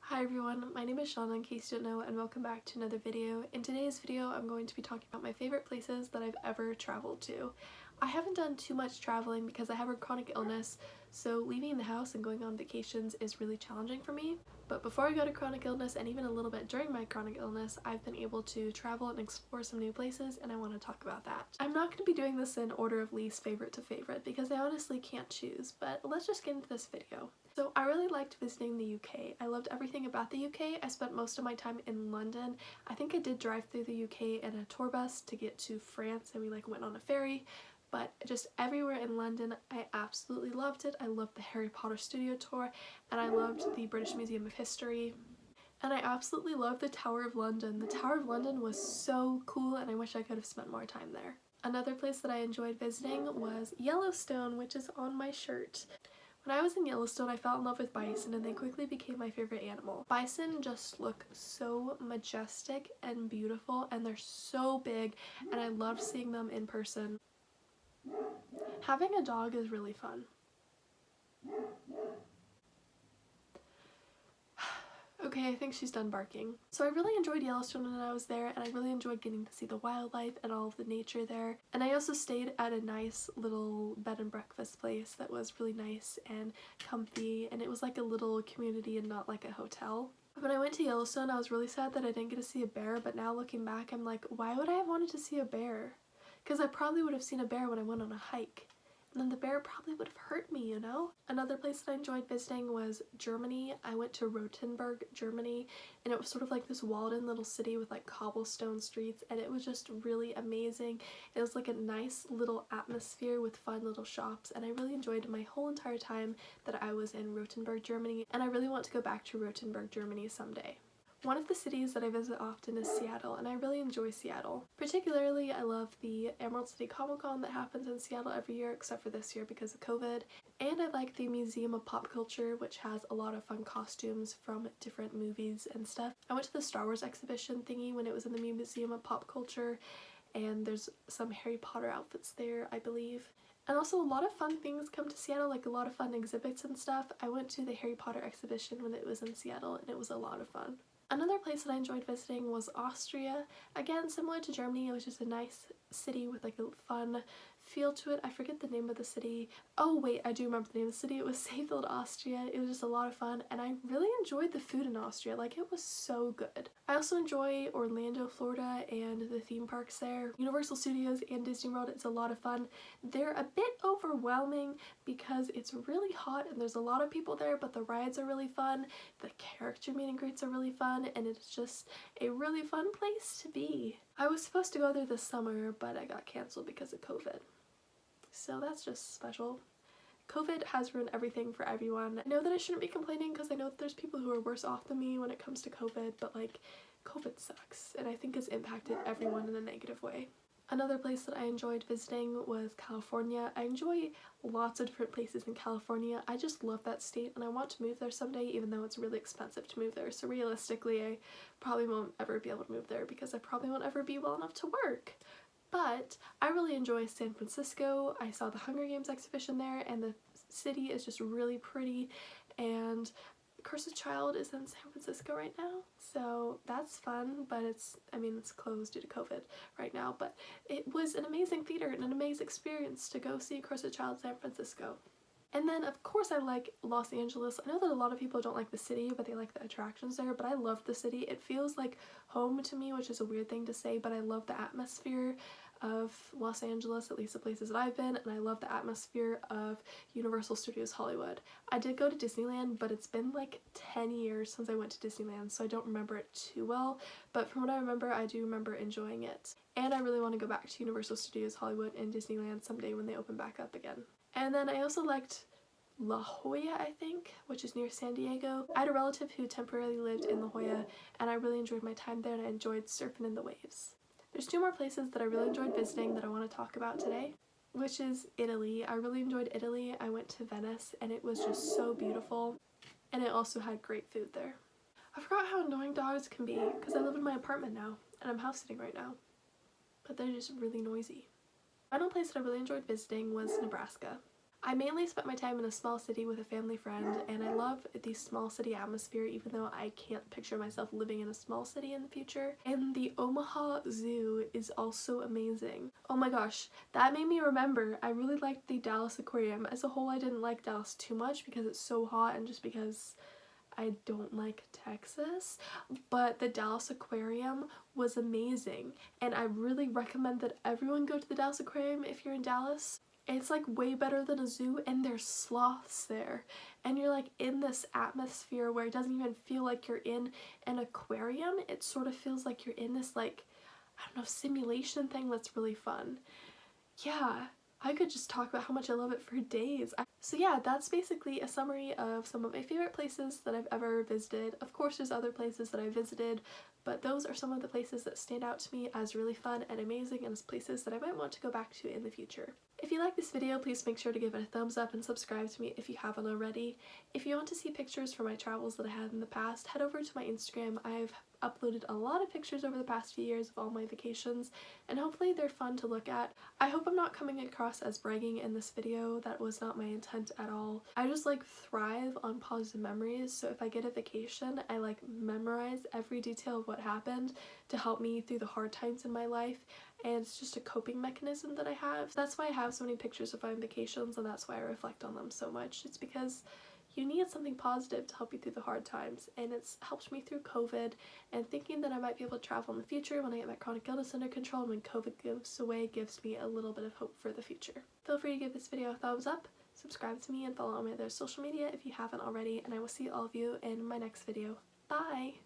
Hi everyone, my name is Shawn in case you don't know, and welcome back to another video. In today's video I'm going to be talking about my favorite places that I've ever traveled to. I haven't done too much traveling because I have a chronic illness, so leaving the house and going on vacations is really challenging for me. But before I got a chronic illness, and even a little bit during my chronic illness, I've been able to travel and explore some new places, and I want to talk about that. I'm not going to be doing this in order of least favorite to favorite because I honestly can't choose, but let's just get into this video. So I really liked visiting the UK. I loved everything about the UK. I spent most of my time in London. I think I did drive through the UK in a tour bus to get to France, and we went on a ferry. But just everywhere in London, I absolutely loved it. I loved the Harry Potter studio tour, and I loved the British Museum of History. And I absolutely loved the Tower of London. The Tower of London was so cool, and I wish I could have spent more time there. Another place that I enjoyed visiting was Yellowstone, which is on my shirt. When I was in Yellowstone, I fell in love with bison, and they quickly became my favorite animal. Bison just look so majestic and beautiful, and they're so big, and I loved seeing them in person. Having a dog is really fun. Okay, I think she's done barking. So I really enjoyed Yellowstone when I was there, and I really enjoyed getting to see the wildlife and all of the nature there. And I also stayed at a nice little bed and breakfast place that was really nice and comfy, and it was like a little community and not like a hotel. When I went to Yellowstone, I was really sad that I didn't get to see a bear, but now looking back, I'm like, why would I have wanted to see a bear? Because I probably would have seen a bear when I went on a hike. And then the bear probably would have hurt me, you know? Another place that I enjoyed visiting was Germany. I went to Rothenburg, Germany, and it was sort of like this walled-in little city with like cobblestone streets, and it was just really amazing. It was like a nice little atmosphere with fun little shops, and I really enjoyed my whole entire time that I was in Rothenburg, Germany, and I really want to go back to Rothenburg, Germany someday. One of the cities that I visit often is Seattle, and I really enjoy Seattle. Particularly, I love the Emerald City Comic Con that happens in Seattle every year, except for this year because of COVID. And I like the Museum of Pop Culture, which has a lot of fun costumes from different movies and stuff. I went to the Star Wars exhibition thingy when it was in the Museum of Pop Culture, and there's some Harry Potter outfits there, I believe. And also a lot of fun things come to Seattle, like a lot of fun exhibits and stuff. I went to the Harry Potter exhibition when it was in Seattle, and it was a lot of fun. Another place that I enjoyed visiting was Austria. Again, similar to Germany, it was just a nice city with like a fun feel to it. I forget the name of the city. Oh wait, I do remember the name of the city. It was Seefeld, Austria. It was just a lot of fun, and I really enjoyed the food in Austria. Like, it was so good. I also enjoy Orlando, Florida, and the theme parks there. Universal Studios and Disney World, it's a lot of fun. They're a bit overwhelming because it's really hot and there's a lot of people there, but the rides are really fun. The character meet and greets are really fun, and it's just a really fun place to be. I was supposed to go there this summer, but I got canceled because of COVID. So that's just special. COVID has ruined everything for everyone. I know that I shouldn't be complaining because I know that there's people who are worse off than me when it comes to COVID, but like, COVID sucks, and I think it's impacted everyone in a negative way. Another place that I enjoyed visiting was California. I enjoy lots of different places in California. I just love that state, and I want to move there someday, even though it's really expensive to move there. So realistically, I probably won't ever be able to move there because I probably won't ever be well enough to work. But I really enjoy San Francisco. I saw the Hunger Games exhibition there, and the city is just really pretty, and Cursed Child is in San Francisco right now, so that's fun, but it's closed due to COVID right now, but it was an amazing theater and an amazing experience to go see Cursed Child San Francisco. And then of course I like Los Angeles. I know that a lot of people don't like the city, but they like the attractions there, but I love the city. It feels like home to me, which is a weird thing to say, but I love the atmosphere of Los Angeles, at least the places that I've been, and I love the atmosphere of Universal Studios Hollywood. I did go to Disneyland, but it's been like 10 years since I went to Disneyland, so I don't remember it too well, but from what I remember, I do remember enjoying it. And I really want to go back to Universal Studios Hollywood and Disneyland someday when they open back up again. And then I also liked La Jolla, I think, which is near San Diego. I had a relative who temporarily lived in La Jolla, and I really enjoyed my time there, and I enjoyed surfing in the waves. There's two more places that I really enjoyed visiting that I want to talk about today, which is Italy. I really enjoyed Italy. I went to Venice, and it was just so beautiful, and it also had great food there. I forgot how annoying dogs can be because I live in my apartment now, and I'm house sitting right now, but they're just really noisy. The final place that I really enjoyed visiting was Nebraska. I mainly spent my time in a small city with a family friend, and I love the small city atmosphere even though I can't picture myself living in a small city in the future. And the Omaha Zoo is also amazing. Oh my gosh, that made me remember I really liked the Dallas Aquarium. As a whole, I didn't like Dallas too much because it's so hot and just because I don't like Texas, but the Dallas Aquarium was amazing, and I really recommend that everyone go to the Dallas Aquarium if you're in Dallas. It's like way better than a zoo, and there's sloths there, and you're like in this atmosphere where it doesn't even feel like you're in an aquarium. It sort of feels like you're in this, like, I don't know, simulation thing that's really fun. Yeah, I could just talk about how much I love it for days. So yeah, that's basically a summary of some of my favorite places that I've ever visited. Of course there's other places that I visited, but those are some of the places that stand out to me as really fun and amazing and as places that I might want to go back to in the future. If you like this video, please make sure to give it a thumbs up and subscribe to me if you haven't already. If you want to see pictures from my travels that I had in the past, head over to my Instagram. I've uploaded a lot of pictures over the past few years of all my vacations, and hopefully they're fun to look at. I hope I'm not coming across as bragging in this video. That was not my intent at all. I just like thrive on positive memories, so if I get a vacation, I like memorize every detail of what happened to help me through the hard times in my life, and it's just a coping mechanism that I have. That's why I have so many pictures of my vacations, and that's why I reflect on them so much. It's because you need something positive to help you through the hard times, and it's helped me through COVID, and thinking that I might be able to travel in the future when I get my chronic illness under control and when COVID goes away gives me a little bit of hope for the future. Feel free to give this video a thumbs up, subscribe to me, and follow on my other social media if you haven't already, and I will see all of you in my next video. Bye!